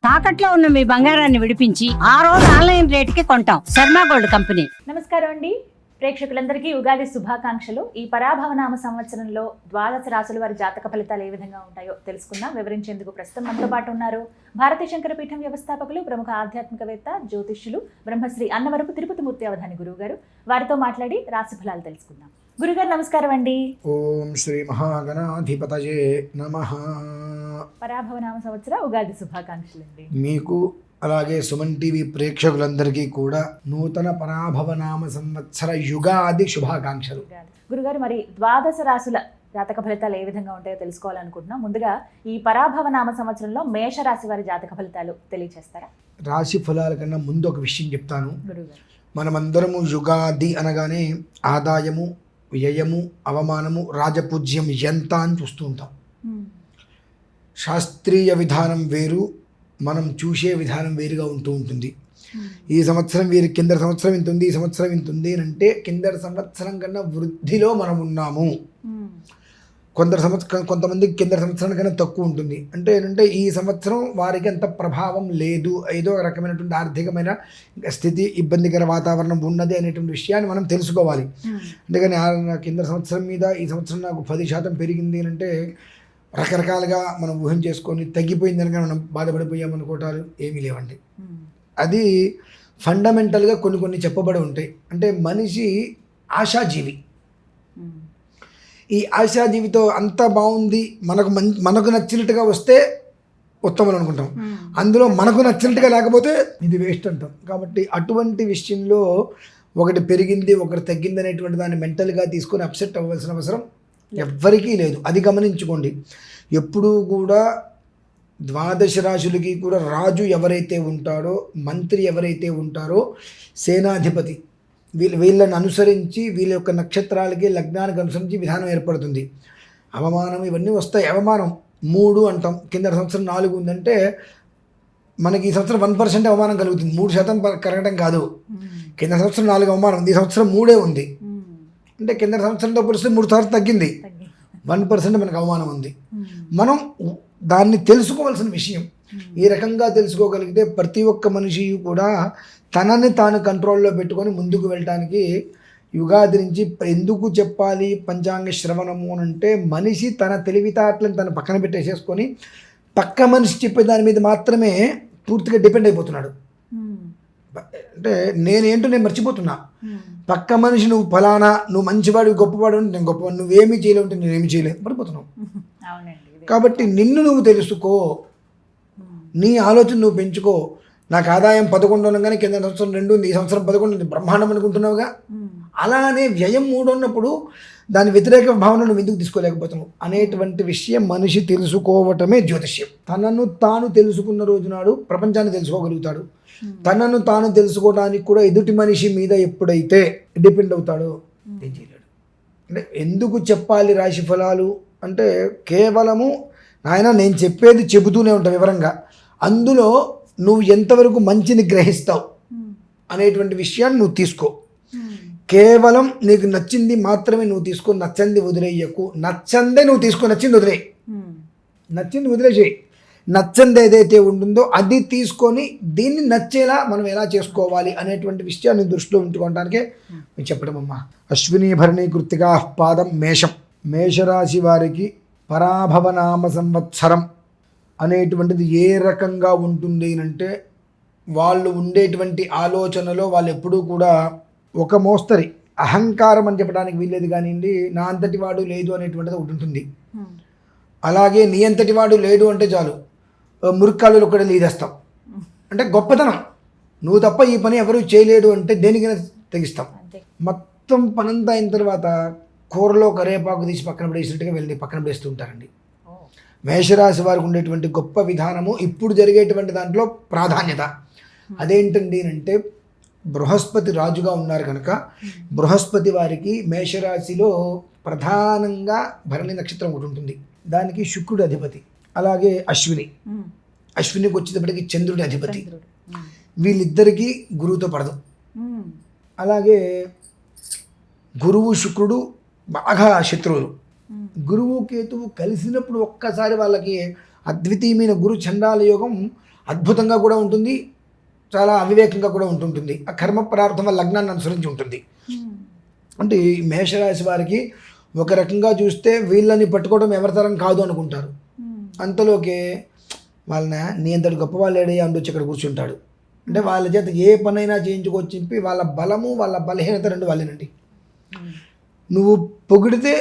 తాకట్లో ఉన్న మీ బంగారాన్ని విడిపించి ఆ రోజు ఆన్లైన్ రేటుకి కొంటాం. Sharma gold company. నమస్కారం అండి. ప్రేక్షకులందరికీ ఉగాది శుభాకాంక్షలు. ఈ పరాభవనామ సంవత్సరంలో ద్వాదశ రాశుల వారి జాతక ఫలితాలు ఏ విధంగా ఉంటాయో తెలుసుకుందాం. వివరించేందుకు ప్రస్తుతం మనతో పాటు ఉన్నారు భారతీయ శంకర పీఠం వ్యవస్థాపకులు, ప్రముఖ ఆధ్యాత్మికవేత్త, జ్యోతిష్యులు, బ్రహ్మశ్రీ అన్నవరపు తిరుపతి మూర్తి అవధాని గురువు గారు. వారితో మాట్లాడి రాశి ఫలాలు తెలుసుకుందాం. గురుగారు నమస్కారం అండి. ఓం శ్రీ మహాగణాధిపతయే నమః. పరాభవనామ సంవత్సర ఉగాది శుభాకాంక్షలు అండి మీకు, అలాగే సుమన్ టీవీ ప్రేక్షకులందరికీ కూడా నూతన పరాభవనామ సంవత్సర యుగాది శుభాకాంక్షలు. గురుగారు, మరి ద్వాదశ రాశుల జాతక ఫలితాలు ఏ విధంగా ఉంటాయో తెలుసుకోవాలనుకుంటున్నాం. ముందుగా ఈ పరాభవనామ సంవత్సరంలో మేషరాశి వారి జాతక ఫలితాలు తెలియజేస్తారా? రాశి ఫలాల కన్నా ముందు ఒక విషయం చెప్తాను. గురుగారు, మనమందరము యుగాది అనగానే ఆదాయము, వ్యయము, అవమానము, రాజపూజ్యం ఎంత అని చూస్తూ ఉంటాం. శాస్త్రీయ విధానం వేరు, మనం చూసే విధానం వేరుగా ఉంటూ ఉంటుంది. ఈ సంవత్సరం వీరి కింద సంవత్సరం ఇంత ఉంది, ఈ సంవత్సరం ఇంత ఉంది అని అంటే కింద సంవత్సరం కన్నా వృద్ధిలో మనం ఉన్నాము. కొంతమందికి కింద సంవత్సరం కన్నా తక్కువ ఉంటుంది. అంటే ఏంటంటే ఈ సంవత్సరం వారికి అంత ప్రభావం లేదు, ఏదో రకమైనటువంటి ఆర్థికమైన స్థితి, ఇబ్బందికర వాతావరణం ఉన్నది అనేటువంటి విషయాన్ని మనం తెలుసుకోవాలి. అందుకని కింద సంవత్సరం మీద ఈ సంవత్సరం నాకు 10% పెరిగింది అని అంటే రకరకాలుగా మనం ఊహం చేసుకొని తగ్గిపోయింది కనుక మనం బాధపడిపోయామనుకోవటాలు ఏమీ లేవండి. అది ఫండమెంటల్గా కొన్ని చెప్పబడి ఉంటాయి. అంటే మనిషి ఆశాజీవి. ఈ ఆశాజీవితో అంతా బాగుంది, మనకు నచ్చినట్టుగా వస్తే ఉత్తమం అనుకుంటాం, అందులో మనకు నచ్చినట్టుగా లేకపోతే ఇది వేస్ట్ అంటాం. కాబట్టి అటువంటి విషయంలో ఒకటి పెరిగింది ఒకటి తగ్గింది అనేటువంటి దాన్ని మెంటల్గా తీసుకొని అప్సెట్ అవ్వాల్సిన అవసరం ఎవ్వరికీ లేదు. అది గమనించుకోండి. ఎప్పుడూ కూడా ద్వాదశ రాశులకి కూడా రాజు ఎవరైతే ఉంటాడో, మంత్రి ఎవరైతే ఉంటారో, సేనాధిపతి, వీళ్ళని అనుసరించి వీళ్ళ యొక్క నక్షత్రాలకి, లగ్నానికి అనుసరించి విధానం ఏర్పడుతుంది. అవమానం ఇవన్నీ వస్తాయి. అవమానం 3 అంటాం, కింద సంవత్సరం 4 ఉందంటే మనకి ఈ సంవత్సరం 1% అవమానం కలుగుతుంది. 3% కరగడం కాదు. కింద సంవత్సరం 4 అవమానం ఉంది, ఈ సంవత్సరం 3 ఉంది. అంటే కింద సంవత్సరంతో పోలిస్తే 3 సార్లు తగ్గింది, 1% మనకు అవమానం ఉంది. మనం దాన్ని తెలుసుకోవాల్సిన విషయం. ఈ రకంగా తెలుసుకోగలిగితే ప్రతి ఒక్క మనిషి కూడా తనని తాను కంట్రోల్లో పెట్టుకొని ముందుకు వెళ్ళటానికి యుగాది నుంచి ఎందుకు చెప్పాలి పంచాంగ శ్రవణము అని అంటే, మనిషి తన తెలివితేటలను తను పక్కన పెట్టేసేసుకొని పక్క మనిషి చెప్పే దాని మీద మాత్రమే పూర్తిగా డిపెండ్ అయిపోతున్నాడు. అంటే నేనేంటో నేను మర్చిపోతున్నా. పక్క మనిషి నువ్వు ఫలానా, నువ్వు మంచివాడు, గొప్పవాడు అంటే నేను గొప్పవాడు, నువ్వేమీ చేయలేవు అంటే నేనేమి చేయలేదు, పడిపోతున్నావు. కాబట్టి నిన్ను నువ్వు తెలుసుకో, నీ ఆలోచన నువ్వు పెంచుకో. నాకు ఆదాయం 11 ఉండగానే కింద సంవత్సరం 2 ఉంది, ఈ సంవత్సరం 11 ఉంది, బ్రహ్మాండం అనుకుంటున్నావుగా. అలానే వ్యయం 3 ఉన్నప్పుడు దాని వ్యతిరేక భావన నువ్వు ఎందుకు తీసుకోలేకపోతున్నావు అనేటువంటి విషయం మనిషి తెలుసుకోవటమే జ్యోతిష్యం. తనను తాను తెలుసుకున్న రోజు నాడు ప్రపంచాన్ని తెలుసుకోగలుగుతాడు. తనను తాను తెలుసుకోవడానికి కూడా ఎదుటి మనిషి మీద ఎప్పుడైతే డిపెండ్ అవుతాడో ఏం చేయలేడు. అంటే ఎందుకు చెప్పాలి రాశి ఫలాలు అంటే, కేవలము నాయన నేను చెప్పేది చెబుతూనే ఉంటాను వివరంగా, అందులో నువ్వు ఎంతవరకు మంచిని గ్రహిస్తావు అనేటువంటి విషయాన్ని నువ్వు తీసుకో. కేవలం నీకు నచ్చింది మాత్రమే నువ్వు తీసుకో, నచ్చంది వదిలేయకు. నచ్చందే నువ్వు తీసుకో, నచ్చింది వదిలే, నచ్చింది వదిలేసేయి. నచ్చంది ఏదైతే ఉంటుందో అది తీసుకొని దీన్ని నచ్చేలా మనం ఎలా చేసుకోవాలి అనేటువంటి విషయాన్ని దృష్టిలో ఉంచుకోవడానికే నేను చెప్పడం అమ్మా. అశ్విని భరణి కృత్తికా పాదం మేషం. మేషరాశి వారికి పరాభవనామ సంవత్సరం అనేటువంటిది ఏ రకంగా ఉంటుంది అంటే, వాళ్ళు ఉండేటువంటి ఆలోచనలో వాళ్ళు ఎప్పుడూ కూడా ఒక మోస్తరి అహంకారం అని చెప్పడానికి వీల్లేదు కానివ్వండి, నా అంతటి వాడు లేదు అనేటువంటిది ఒకటి ఉంటుంది. అలాగే నీ అంతటి వాడు లేడు అంటే చాలు మురికాళ్ళు ఒకటి లీదేస్తాం. అంటే గొప్పతనం, నువ్వు తప్ప ఈ పని ఎవరు చేయలేడు అంటే దేనికైనా తెగిస్తాం. మొత్తం పనంతా అయిన తర్వాత కూరలో కరేపాకు తీసి పక్కన పడేసినట్టుగా వెళ్ళి పక్కన పడేస్తూ ఉంటారండి. మేషరాశి వారికి ఉండేటువంటి గొప్ప విధానము ఇప్పుడు జరిగేటువంటి దాంట్లో ప్రాధాన్యత అదేంటండి అంటే, బృహస్పతి రాజుగా ఉన్నారు కనుక బృహస్పతి వారికి మేషరాశిలో ప్రధానంగా భరణి నక్షత్రం ఒకటి ఉంటుంది, దానికి శుక్రుడు అధిపతి. అలాగే అశ్వినికి వచ్చేటప్పటికి చంద్రుడి అధిపతి. వీళ్ళిద్దరికీ గురువుతో పడదు. అలాగే గురువు శుక్రుడు బాగా శత్రువులు. గురువు కేతువు కలిసినప్పుడు ఒక్కసారి వాళ్ళకి అద్వితీయమైన గురు చండాల యోగం అద్భుతంగా కూడా ఉంటుంది, చాలా అవివేకంగా కూడా ఉంటుంటుంది. ఆ కర్మ ప్రారంభం వల్ల లగ్నాన్ని అనుసరించి ఉంటుంది. అంటే ఈ మేషరాశి వారికి ఒక రకంగా చూస్తే వీళ్ళని పట్టుకోవడం ఎవరితరం కాదు అనుకుంటారు. అంతలోకే వాళ్ళని నీ అంతటి గొప్పవాళ్ళేడే అండొచ్చి ఇక్కడ కూర్చుంటాడు. అంటే వాళ్ళ చేత ఏ పనైనా చేయించుకొచ్చి చెప్పి వాళ్ళ బలము వాళ్ళ బలహీనత రెండు వాళ్ళేనండి. నువ్వు పొగిడితే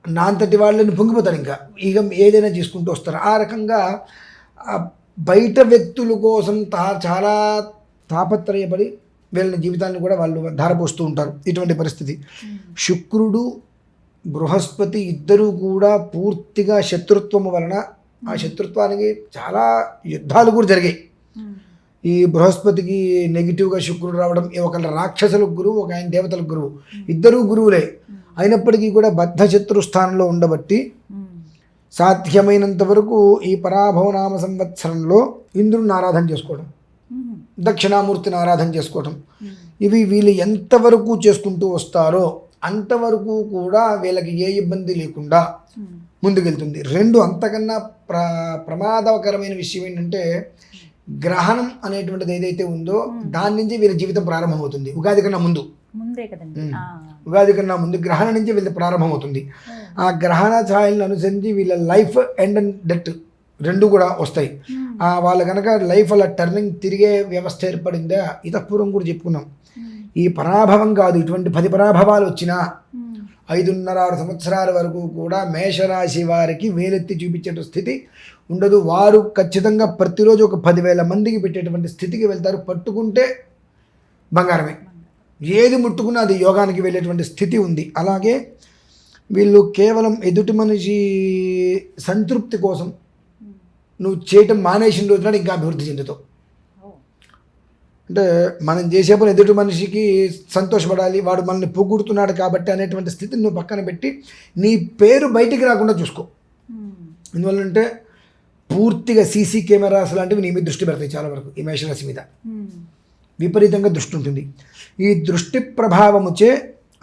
నా అంతటి వాళ్ళని పొంగిపోతారు, ఇంకా ఇక ఏదైనా చేసుకుంటూ వస్తారు. ఆ రకంగా బయట వ్యక్తుల కోసం చాలా తాపత్రయపడి వీళ్ళ జీవితాన్ని కూడా వాళ్ళు ధారపోస్తూ ఉంటారు. ఇటువంటి పరిస్థితి. శుక్రుడు బృహస్పతి ఇద్దరూ కూడా పూర్తిగా శత్రుత్వము వలన ఆ శత్రుత్వానికి చాలా యుద్ధాలు కూడా జరిగాయి. ఈ బృహస్పతికి నెగిటివ్గా శుక్రుడు రావడం, ఒకళ్ళ రాక్షసులకు గురువు, ఒక ఆయన దేవతలకు గురువు, ఇద్దరూ గురువులే అయినప్పటికీ కూడా బద్ధ శత్రు స్థానంలో ఉండబట్టి సాధ్యమైనంత వరకు ఈ పరాభవనామ సంవత్సరంలో ఇంద్రుడిని ఆరాధన చేసుకోవడం, దక్షిణామూర్తిని ఆరాధన చేసుకోవడం, ఇవి వీళ్ళు ఎంతవరకు చేసుకుంటూ వస్తారో అంతవరకు కూడా వీళ్ళకి ఏ ఇబ్బంది లేకుండా ముందుకెళ్తుంది. రెండు, అంతకన్నా ప్రమాదకరమైన విషయం ఏంటంటే గ్రహణం అనేటువంటిది ఏదైతే ఉందో దాని నుంచి వీళ్ళ జీవితం ప్రారంభమవుతుంది. ఉగాది కన్నా ముందు, ఉగాది కన్నా ముందు గ్రహణం నుంచి వీళ్ళ ప్రారంభమవుతుంది. ఆ గ్రహణ ఛాయలను అనుసరించి వీళ్ళ లైఫ్ ఎండ్ అండ్ డెత్ రెండు కూడా వస్తాయి. వాళ్ళ కనుక లైఫ్ అలా టర్నింగ్ తిరిగే వ్యవస్థ ఏర్పడిందా, ఇతపూర్వం కూడా చెప్పుకున్నాం. ఈ పరాభవం కాదు, ఇటువంటి 10 పరాభవాలు వచ్చినా 5.5-6 సంవత్సరాల వరకు కూడా మేషరాశి వారికి వేలెత్తి చూపించే స్థితి ఉండదు. వారు ఖచ్చితంగా ప్రతిరోజు ఒక 10,000 మందికి పెట్టేటువంటి స్థితికి వెళ్తారు. పట్టుకుంటే బంగారమే, ఏది ముట్టుకున్నా అది యోగానికి వెళ్ళేటువంటి స్థితి ఉంది. అలాగే వీళ్ళు కేవలం ఎదుటి మనిషి సంతృప్తి కోసం నువ్వు చేయటం మానేసిన రోజున ఇంకా అభివృద్ధి చెందుతావు. అంటే మనం చేసే పని ఎదుటి మనిషికి సంతోషపడాలి, వాడు మనల్ని పొగుడుతున్నాడు కాబట్టి అనేటువంటి స్థితిని నువ్వు పక్కన పెట్టి నీ పేరు బయటికి రాకుండా చూసుకో. ఎందువల్లంటే పూర్తిగా సీసీ కెమెరాస్ లాంటివి నీ మీద దృష్టి పెడతాయి చాలా వరకు. ఈ మేషరాశి మీద విపరీతంగా దృష్టి ఉంటుంది. ఈ దృష్టి ప్రభావముచే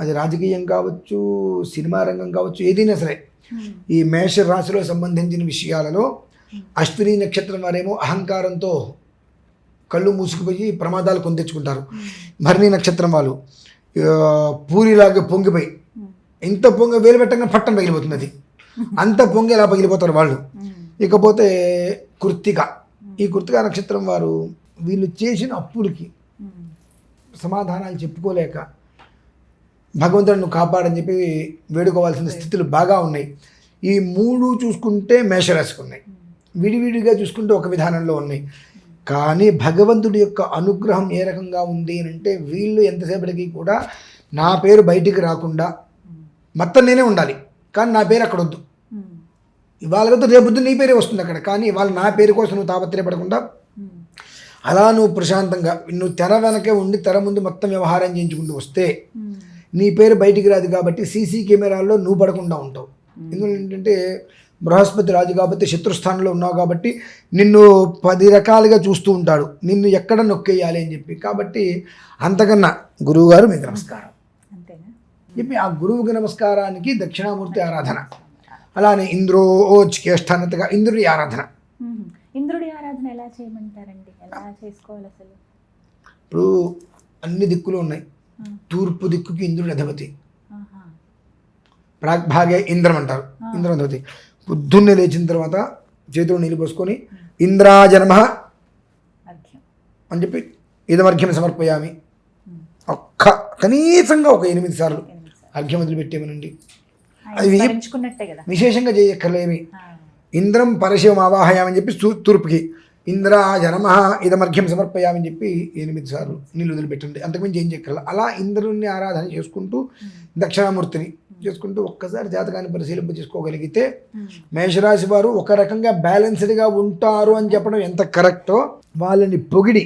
అది రాజకీయం కావచ్చు, సినిమా రంగం కావచ్చు, ఏదైనా సరే ఈ మేషరాశిలో సంబంధించిన విషయాలలో అశ్విని నక్షత్రం వారేమో అహంకారంతో కళ్ళు మూసుకుపోయి ప్రమాదాలు కొని తెచ్చుకుంటారు. భరణి నక్షత్రం వాళ్ళు పూరిలాగా పొంగిపోయి ఇంత పొంగ వేలు పెట్టగానే పట్టం పగిలిపోతుంది, అది అంత పొంగి ఎలా పగిలిపోతారు వాళ్ళు. ఇకపోతే కృత్తిక, ఈ కృత్తిక నక్షత్రం వారు వీళ్ళు చేసిన అప్పులకి సమాధానాలు చెప్పుకోలేక భగవంతుడిని కాపాడని చెప్పి వేడుకోవాల్సిన స్థితులు బాగా ఉన్నాయి. ఈ 3 చూసుకుంటే మేషరాశికి ఉన్నాయి, విడివిడిగా చూసుకుంటే ఒక విధానంలో ఉన్నాయి. కానీ భగవంతుడి యొక్క అనుగ్రహం ఏ రకంగా ఉంది అని అంటే వీళ్ళు ఎంతసేపటికి కూడా నా పేరు బయటికి రాకుండా మొత్తం నేనే ఉండాలి, కానీ నా పేరు అక్కడ వద్దు. ఇవాళ వద్దు, రేపొద్దు నీ పేరే వస్తుంది అక్కడ, కానీ ఇవాళ నా పేరు కోసం నువ్వు తాపత్రయపడకుండా అలా నువ్వు ప్రశాంతంగా నువ్వు తెర వెనకే ఉండి తెర ముందు మొత్తం వ్యవహారం చేయించుకుంటూ వస్తే నీ పేరు బయటికి రాదు. కాబట్టి సీసీ కెమెరాల్లో నువ్వు పడకుండా ఉంటావు. ఎందుకంటే బృహస్పతి రాజు కాబట్టి శత్రుస్థానంలో ఉన్నావు కాబట్టి నిన్ను 10 రకాలుగా చూస్తూ ఉంటాడు, నిన్ను ఎక్కడ నొక్కేయాలి అని చెప్పి. కాబట్టి అంతకన్నా గురువు గారు మీకు నమస్కారం చెప్పి ఆ గురువుకి నమస్కారానికి దక్షిణామూర్తి ఆరాధన, అలానే ఇంద్రోజ్యేష్ఠానతగా ఇంద్రుడి ఆరాధన. ఇంద్రుడి ఆరాధన ఎలా చేయమంటారండి, ఎలా చేసుకోవాలి అసలు? ఇప్పుడు అన్ని దిక్కులు ఉన్నాయి. తూర్పు దిక్కుకి ఇంద్రుడి అధిపతి, ప్రాగ్భాగే ఇంద్రం అంటారు, ఇంద్రం అధిపతి. పొద్దున్నే లేచిన తర్వాత చేతులు నీళ్ళు పోసుకొని ఇంద్రాజనమ అని చెప్పి ఇదమర్ఘ్యం సమర్పయామి కనీసంగా ఒక 8 సార్లు అర్ఘ్యం వదిలిపెట్టేమనండి. అది విశేషంగా చేయక్కర్లేమి. ఇంద్రం పరశివం ఆవాహయామని చెప్పి తూర్పుకి ఇంద్రాజనమ ఇదమర్ఘ్యం సమర్పయామని చెప్పి 8 సార్లు నీళ్ళు వదిలిపెట్టండి, అంతకుమించి ఏం చేయక్కర్ల. అలా ఇంద్రుడిని ఆరాధన చేసుకుంటూ దక్షిణామూర్తిని చేసుకుంటూ ఒక్కసారి జాతకాన్ని పరిశీలింప చేసుకోగలిగితే మేషరాశి వారు ఒక రకంగా బ్యాలెన్స్డ్గా ఉంటారు అని చెప్పడం ఎంత కరెక్టో, వాళ్ళని పొగిడి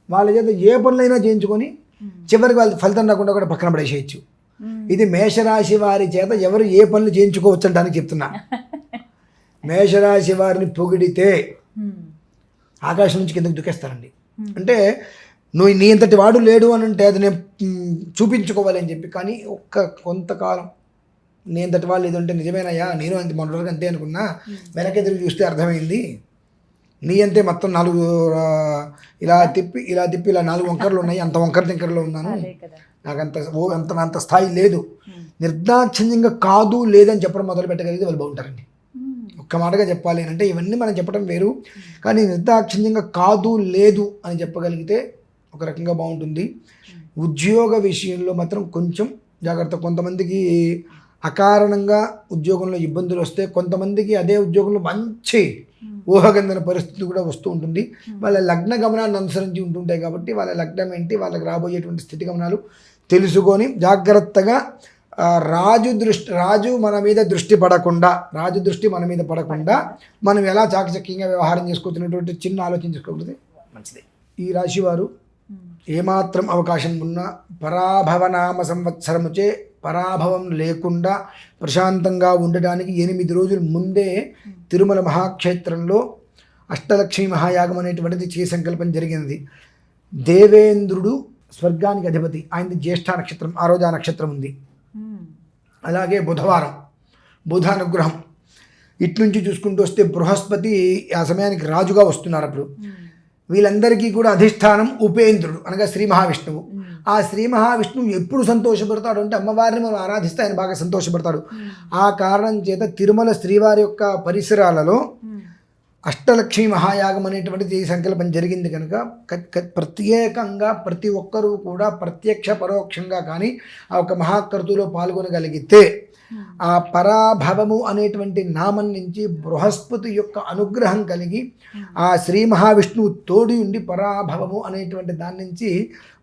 వాళ్ళ చేత ఏ పనులైనా చేయించుకొని చివరికి వాళ్ళ ఫలితం రాకుండా కూడా పక్కన పడేసేయచ్చు. ఇది మేషరాశి వారి చేత ఎవరు ఏ పనులు చేయించుకోవచ్చు అంటానికి చెప్తున్నా. మేషరాశి వారిని పొగిడితే ఆకాశం నుంచి కిందకి దుకేస్తారండి. అంటే నువ్వు నీ ఇంతటి వాడు లేడు అని అంటే అది నేను చూపించుకోవాలి అని చెప్పి. కానీ కొంతకాలం నీ ఇంతటి వాళ్ళు ఏదంటే నిజమేనయ్యా, నేను అంత మొదటి అంతే అనుకున్నా, వెనకెదురు చూస్తే అర్థమైంది నీ అంతే మొత్తం 4 ఇలా తిప్పి ఇలా 4 వంకరలు ఉన్నాయి, అంత వంకర తింకరలో ఉన్నాను, అదే కదా. నాకు అంత స్థాయి లేదు. నిర్దాక్షిణ్యంగా కాదు లేదని చెప్పడం మొదలు పెట్టగలిగితే వాళ్ళు బాగుంటారండి. ఒక్క మాటగా చెప్పాలి అంటే ఇవన్నీ మనం చెప్పడం వేరు, కానీ నిర్దాక్షిణ్యంగా కాదు లేదు అని చెప్పగలిగితే ఒక రకంగా బాగుంటుంది. ఉద్యోగ విషయంలో మాత్రం కొంచెం జాగ్రత్త. కొంతమందికి అకారణంగా ఉద్యోగంలో ఇబ్బందులు వస్తే, కొంతమందికి అదే ఉద్యోగంలో మంచి ఊహగందని పరిస్థితి కూడా వస్తూ ఉంటుంది. వాళ్ళ లగ్న గమనాన్ని అనుసరించి ఉంటుంటాయి కాబట్టి వాళ్ళ లగ్నం ఏంటి, వాళ్ళకి రాబోయేటువంటి స్థితి గమనాలు తెలుసుకొని జాగ్రత్తగా రాజు మన మీద దృష్టి పడకుండా, రాజు దృష్టి మన మీద పడకుండా మనం ఎలా చాకచక్యంగా వ్యవహారం చేసుకుంటున్నటువంటి చిన్న ఆలోచన చేసుకోగలిగితే మంచిది. ఈ రాశి వారు ఏమాత్రం అవకాశం ఉన్నా పరాభవనామ సంవత్సరముచే పరాభవం లేకుండా ప్రశాంతంగా ఉండడానికి 8 రోజుల ముందే తిరుమల మహాక్షేత్రంలో అష్టలక్ష్మి మహాయాగం అనేటువంటిది చేసే సంకల్పం జరిగింది. దేవేంద్రుడు స్వర్గానికి అధిపతి, ఆయనది జ్యేష్ఠ నక్షత్రం, ఆ రోజు ఆ నక్షత్రం ఉంది. అలాగే బుధవారం, బుధ అనుగ్రహం. ఇటు నుంచి చూసుకుంటూ వస్తే బృహస్పతి ఆ సమయానికి రాజుగా వస్తున్నారు. అప్పుడు వీళ్ళందరికీ కూడా అధిష్టానం ఉపేంద్రుడు అనగా శ్రీ మహావిష్ణువు. ఆ శ్రీ మహావిష్ణువు ఎప్పుడు సంతోషపడతాడు అంటే అమ్మవారిని మనం ఆరాధిస్తే ఆయన బాగా సంతోషపడతాడు. ఆ కారణం చేత తిరుమల శ్రీవారి యొక్క పరిసరాలలో అష్టలక్ష్మి మహాయాగం అనేటువంటిది సంకల్పం జరిగింది కనుక ప్రత్యేకంగా ప్రతి ఒక్కరూ కూడా ప్రత్యక్ష పరోక్షంగా కానీ ఆ ఒక మహాకర్తులో పాల్గొనగలిగితే ఆ పరాభవము అనేటువంటి నామం నుంచి బృహస్పతి యొక్క అనుగ్రహం కలిగి ఆ శ్రీ మహావిష్ణువు తోడి ఉండి పరాభవము అనేటువంటి దాని నుంచి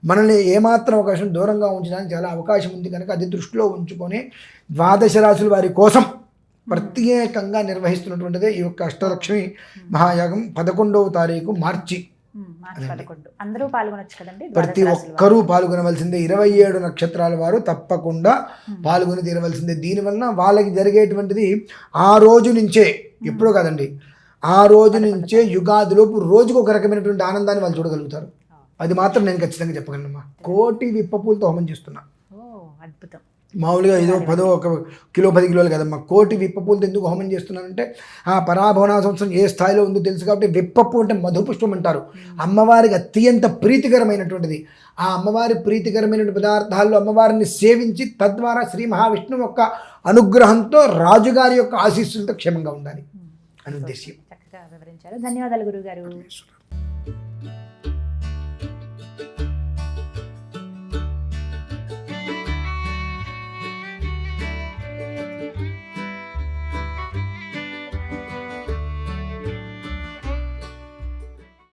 మనల్ని ఏమాత్రం అవకాశం దూరంగా ఉంచడానికి చాలా అవకాశం ఉంది కనుక అది దృష్టిలో ఉంచుకొని 12 రాశుల వారి కోసం ప్రత్యేకంగా నిర్వహిస్తున్నటువంటిదే ఈ యొక్క అష్టలక్ష్మి మహాయాగం 11వ తారీఖు మార్చి. మార్చి 11 అందరూ పాల్గొనొచ్చు కదండి. ప్రతి ఒక్కరూ పాల్గొనవలసిందే. 27 నక్షత్రాల వారు తప్పకుండా పాల్గొని తీరవలసిందే. దీనివల్ల వాళ్ళకి జరిగేటువంటిది ఆ రోజు నుంచే, ఎప్పుడో కాదండి, ఆ రోజు నుంచే యుగాదిలోపు రోజుకు ఒక రకమైనటువంటి ఆనందాన్ని వాళ్ళు చూడగలుగుతారు. అది మాత్రం నేను ఖచ్చితంగా చెప్పగలనమ్మా. 1,000,000 విప్పపూలతో హోమం చేస్తున్నా. అద్భుతం. మామూలుగా ఏదో 1 కిలో 10 కిలోలు కదమ్మా, 1,000,000 విప్పపూలతో ఎందుకు హోమం చేస్తున్నానంటే ఆ పరాభవన సంవత్సరం ఏ స్థాయిలో ఉందో తెలుసు కాబట్టి. విప్పపు అంటే మధుపుష్పం అంటారు, అమ్మవారికి అత్యంత ప్రీతికరమైనటువంటిది. ఆ అమ్మవారి ప్రీతికరమైనటువంటి పదార్థాల్లో అమ్మవారిని సేవించి తద్వారా శ్రీ మహావిష్ణువు యొక్క అనుగ్రహంతో రాజుగారి యొక్క ఆశీస్సులతో క్షేమంగా ఉండాలి అని ఉద్దేశ్యం. చక్కగా వివరించారు. ధన్యవాదాలు గురుగారు.